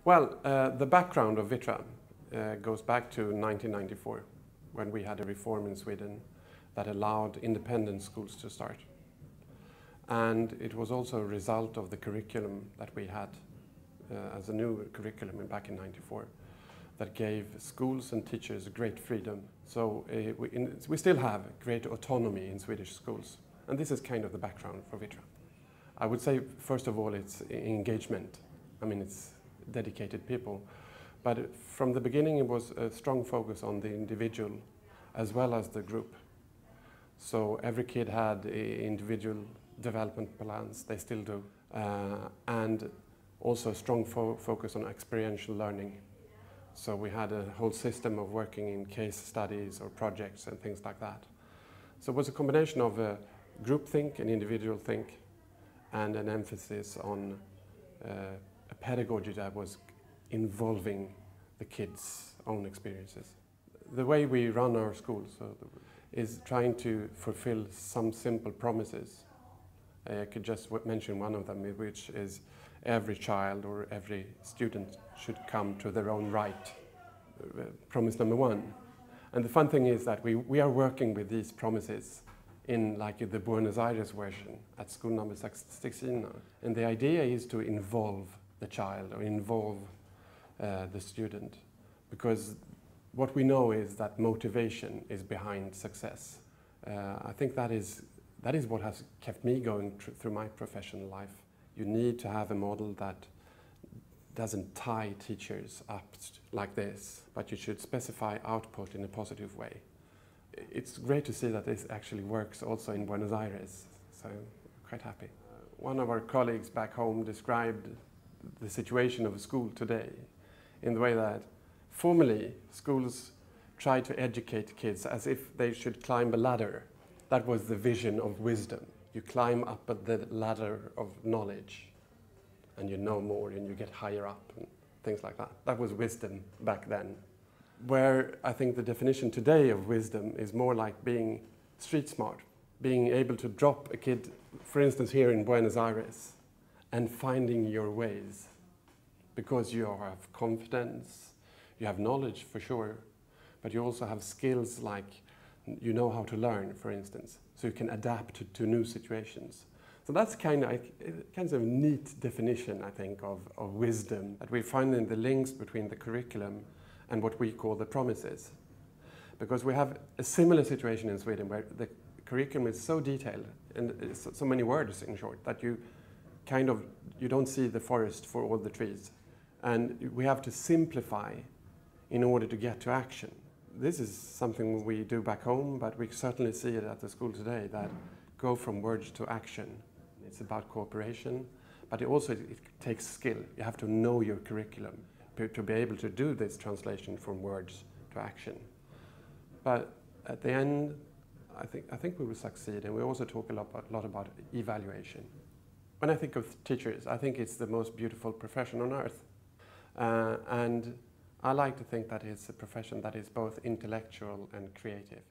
Well, the background of Vittra goes back to 1994, when we had a reform in Sweden that allowed independent schools to start. And it was also a result of the curriculum that we had as a new curriculum back in 94 that gave schools and teachers great freedom. So we still have great autonomy in Swedish schools. And this is kind of the background for Vittra. I would say, first of all, it's engagement. I mean, it's dedicated people. But from the beginning, it was a strong focus on the individual as well as the group. So every kid had individual development plans, they still do. And also a strong focus on experiential learning. So we had a whole system of working in case studies or projects and things like that. So it was a combination of group think and individual think, and an emphasis on a pedagogy that was involving the kids' own experiences. The way we run our schools is trying to fulfill some simple promises. I could just mention one of them, which is every child or every student should come to their own right. Promise number one. And the fun thing is that we are working with these promises in like the Buenos Aires version at school number 16 now. And the idea is to involve the child or involve the student, because what we know is that motivation is behind success. I think that is what has kept me going through my professional life. You need to have a model that doesn't tie teachers up like this, but you should specify output in a positive way. It's great to see that this actually works also in Buenos Aires, so I'm quite happy. One of our colleagues back home described the situation of a school today in the way that formerly schools try to educate kids as if they should climb a ladder. That was the vision of wisdom. You climb up the ladder of knowledge and you know more and you get higher up and things like that. That was wisdom back then. Where I think the definition today of wisdom is more like being street smart, being able to drop a kid, for instance here in Buenos Aires, and finding your ways. Because you have confidence, you have knowledge for sure, but you also have skills like you know how to learn, for instance, so you can adapt to new situations. So that's kind of a neat definition, I think, of wisdom that we find in the links between the curriculum and what we call the promises. Because we have a similar situation in Sweden where the curriculum is so detailed and so many words in short that you don't see the forest for all the trees. And we have to simplify in order to get to action. This is something we do back home, but we certainly see it at the school today, that go from words to action. It's about cooperation, but it takes skill. You have to know your curriculum to be able to do this translation from words to action. But at the end, I think we will succeed, and we also talk a lot about evaluation. When I think of teachers, I think it's the most beautiful profession on earth. And I like to think that it's a profession that is both intellectual and creative.